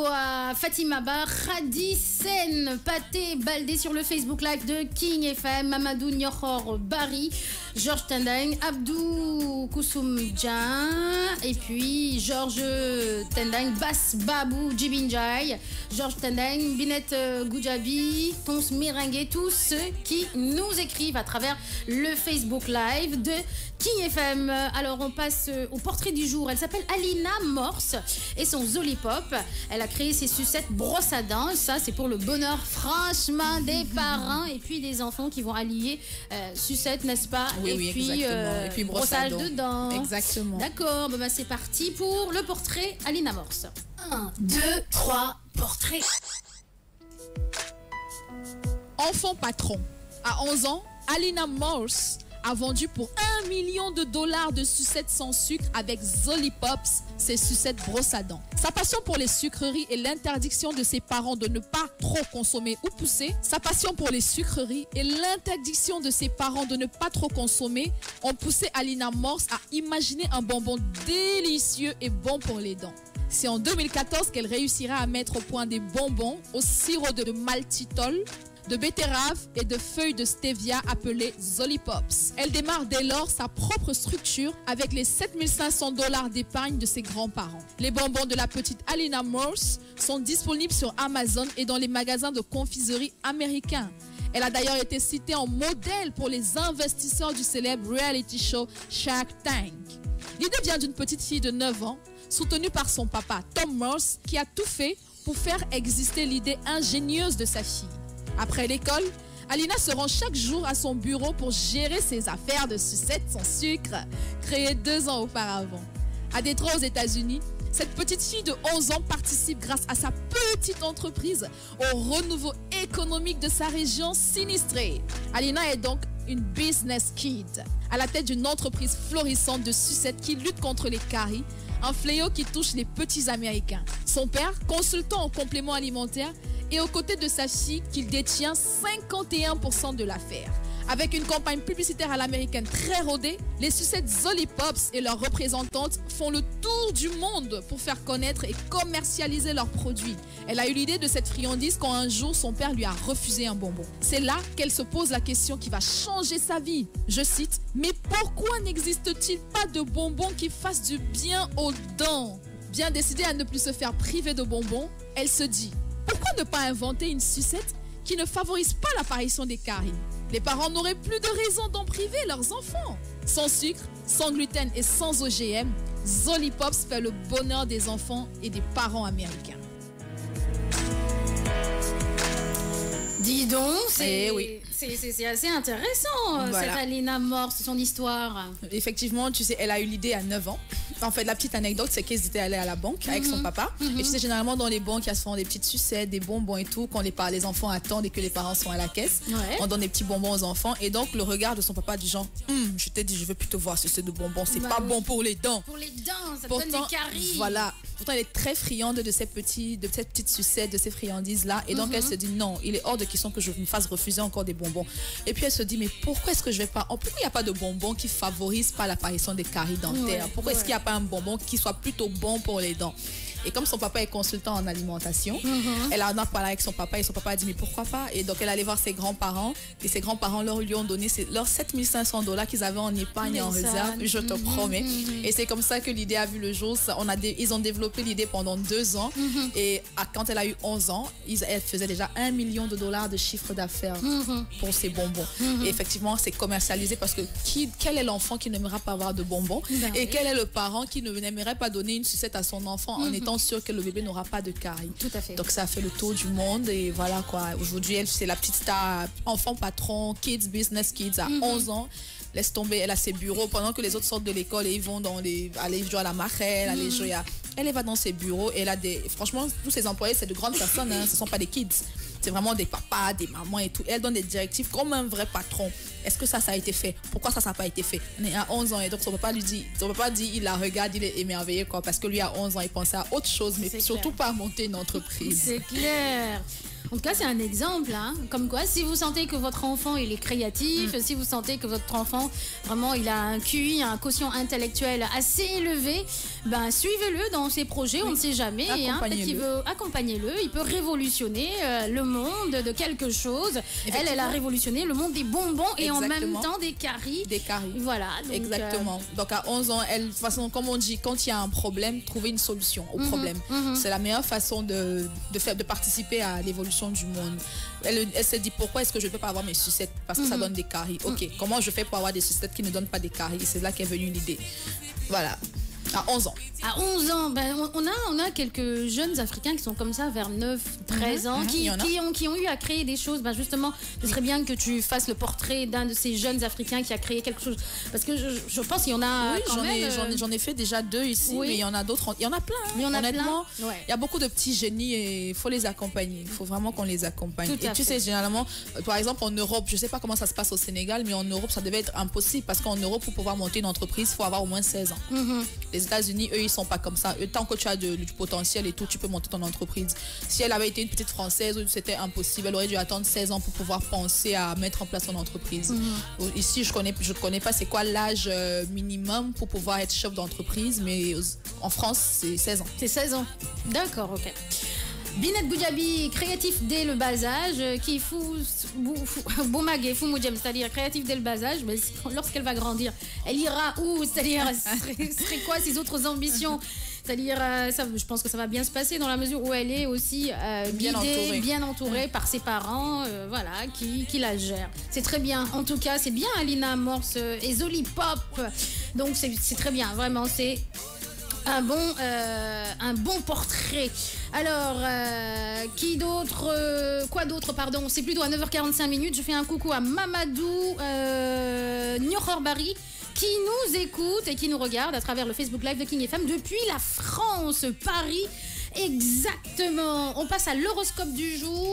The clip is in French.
À Fatima Bar, Khadi Sen, Pathé Baldé sur le Facebook Live de King FM, Mamadou Nyokhor Bari, Georges Tendeng, Abdou Koussoumdjan, et puis Georges Tendeng, Bass Babou Djibinjai, Georges Tendeng, Binette Goudjabi, Tons Merengue, tous ceux qui nous écrivent à travers le Facebook Live de King FM. Alors on passe au portrait du jour. Elle s'appelle Alina Morse et son Zolipop. Elle a créé ses sucettes brosse à dents. Ça c'est pour le bonheur franchement des parents et puis des enfants qui vont allier sucettes, n'est-ce pas? Oui, et puis brossage de dents. Exactement. D'accord, bah, c'est parti pour le portrait Alina Morse. 1, 2, 3, portrait. Enfant patron. À 11 ans, Alina Morse a vendu pour $1 million de sucettes sans sucre avec Zolipops, ses sucettes brosse à dents. Sa passion pour les sucreries et l'interdiction de ses parents de ne pas trop consommer ou pousser, ont poussé Alina Morse à imaginer un bonbon délicieux et bon pour les dents. C'est en 2014 qu'elle réussira à mettre au point des bonbons au sirop de maltitol, de betterave et de feuilles de stevia appelées Zolipops. Elle démarre dès lors sa propre structure avec les $7 500 d'épargne de ses grands-parents. Les bonbons de la petite Alina Morse sont disponibles sur Amazon et dans les magasins de confiserie américains. Elle a d'ailleurs été citée en modèle pour les investisseurs du célèbre reality show Shark Tank. L'idée vient d'une petite fille de 9 ans, soutenue par son papa Tom Morse, qui a tout fait pour faire exister l'idée ingénieuse de sa fille. Après l'école, Alina se rend chaque jour à son bureau pour gérer ses affaires de sucettes sans sucre, créées 2 ans auparavant. À Détroit, aux États-Unis, cette petite fille de 11 ans participe grâce à sa petite entreprise au renouveau économique de sa région sinistrée. Alina est donc une business kid, à la tête d'une entreprise florissante de sucettes qui lutte contre les caries, un fléau qui touche les petits Américains. Son père, consultant en compléments alimentaires, est aux côtés de sa fille qu'il détient 51% de l'affaire. Avec une campagne publicitaire à l'américaine très rodée, les sucettes Zolipops et leurs représentantes font le tour du monde pour faire connaître et commercialiser leurs produits. Elle a eu l'idée de cette friandise quand un jour son père lui a refusé un bonbon. C'est là qu'elle se pose la question qui va changer sa vie. Je cite, « Mais pourquoi n'existe-t-il pas de bonbons qui fassent du bien aux dents ?» Bien décidée à ne plus se faire priver de bonbons, elle se dit « Pourquoi ne pas inventer une sucette qui ne favorise pas l'apparition des caries ? Les parents n'auraient plus de raison d'en priver leurs enfants. » Sans sucre, sans gluten et sans OGM, Zolipops fait le bonheur des enfants et des parents américains. Dis donc, c'est assez intéressant, voilà. Cette Alina Morse, son histoire. Effectivement, tu sais, elle a eu l'idée à 9 ans. En fait, la petite anecdote, c'est qu'ils étaient allés à la banque avec son papa. Et tu sais, généralement, dans les banques, il y a souvent des petites sucettes, des bonbons et tout. Quand les enfants attendent et que les parents sont à la caisse, on donne des petits bonbons aux enfants. Et donc, le regard de son papa du genre, je t'ai dit, je veux plutôt voir sucette de bonbons. C'est pas bon pour les dents. Pour les dents, ça donne des caries. Voilà. Pourtant, elle est très friande de cette petite sucette, de ces friandises-là. Et donc, elle se dit, non, il est hors de question que je me fasse refuser encore des bonbons. Et puis, elle se dit, mais pourquoi est-ce que je vais pas... Pourquoi il n'y a pas de bonbons qui favorisent pas l'apparition des caries dentaires? Pourquoi est-ce qu'il n'y a pas un bonbon qui soit plutôt bon pour les dents? Et comme son papa est consultant en alimentation, elle en a parlé avec son papa et son papa a dit mais pourquoi pas? Et donc elle allait voir ses grands-parents et ses grands-parents lui ont donné leurs $7 500 qu'ils avaient en épargne et en réserve, je te promets. Et c'est comme ça que l'idée a vu le jour. Ils ont développé l'idée pendant 2 ans et quand elle a eu 11 ans, elle faisait déjà $1 million de chiffre d'affaires pour ses bonbons. Et effectivement, c'est commercialisé parce que quel est l'enfant qui n'aimera pas avoir de bonbons? Et quel est le parent qui n'aimerait pas donner une sucette à son enfant en étant sûr que le bébé n'aura pas de caries? Tout à fait. Donc ça a fait le tour du monde et voilà quoi. Aujourd'hui, elle, c'est la petite star, enfant patron, kids, business kids, à 11 ans. Laisse tomber, elle a ses bureaux pendant que les autres sortent de l'école et ils vont aller jouer à la marelle, aller jouer à... Elle va dans ses bureaux et elle a franchement, tous ses employés, c'est de grandes personnes, ce ne sont pas des kids. C'est vraiment des papas, des mamans et tout. Elle donne des directives comme un vrai patron. Est-ce que ça a été fait? Pourquoi ça n'a pas été fait? Elle a 11 ans et donc son papa dit, il la regarde, il est émerveillé quoi, parce que lui à 11 ans, il pensait à autre chose, mais surtout pas à monter une entreprise. C'est clair. En tout cas, c'est un exemple, hein. Comme quoi, si vous sentez que votre enfant il est créatif, si vous sentez que votre enfant vraiment il a un QI, un quotient intellectuel assez élevé, ben suivez-le dans ses projets, on ne sait jamais. Hein, peut-être qu'il veut accompagner-le, il peut révolutionner le monde de quelque chose. Elle a révolutionné le monde des bonbons et en même temps des caries. Des caries. Voilà. Donc, exactement. Donc à 11 ans, elle, de toute façon, comme on dit, quand il y a un problème, trouver une solution au problème. C'est la meilleure façon de participer à l'évolution du monde. Elle se dit pourquoi est-ce que je ne peux pas avoir mes sucettes parce que ça donne des caries. Ok, comment je fais pour avoir des sucettes qui ne donnent pas des caries? C'est là qu'est venue l'idée. Voilà. À 11 ans. À 11 ans, ben, on a quelques jeunes Africains qui sont comme ça vers 9, 13 ans, qui ont eu à créer des choses. Ben justement, ce serait bien que tu fasses le portrait d'un de ces jeunes Africains qui a créé quelque chose. Parce que je pense qu'il y en a j'en ai fait déjà 2 ici, mais il y en a d'autres. Il y en a plein. Hein. Il y en a honnêtement, plein. Ouais. Il y a beaucoup de petits génies et il faut les accompagner. Il faut vraiment qu'on les accompagne. Et tu sais, généralement, par exemple, en Europe, je ne sais pas comment ça se passe au Sénégal, mais en Europe, ça devait être impossible parce qu'en Europe, pour pouvoir monter une entreprise, il faut avoir au moins 16 ans. Les États-Unis, eux, ils sont pas comme ça. Tant que tu as du potentiel et tout, tu peux monter ton entreprise. Si elle avait été une petite Française, c'était impossible. Elle aurait dû attendre 16 ans pour pouvoir penser à mettre en place son entreprise. Ici, je connais pas c'est quoi l'âge minimum pour pouvoir être chef d'entreprise, mais en France, c'est 16 ans. C'est 16 ans. D'accord, ok. Binet Goudiaby, créatif dès le bas âge, qui Boumagé, c'est-à-dire créatif dès le bas âge, mais lorsqu'elle va grandir, elle ira où? C'est-à-dire, serait quoi ses autres ambitions? C'est-à-dire, je pense que ça va bien se passer dans la mesure où elle est aussi guidée, bien entourée par ses parents, voilà, qui la gèrent. C'est très bien. En tout cas, c'est bien Alina Morse et Zoli Pop. Donc, c'est très bien. Vraiment, c'est un bon portrait. Alors, qui d'autre quoi d'autre, pardon. C'est plutôt à 9h45. Je fais un coucou à Mamadou Nyokhor Bari, qui nous écoute et qui nous regarde à travers le Facebook Live de King FM depuis la France, Paris. Exactement. On passe à l'horoscope du jour.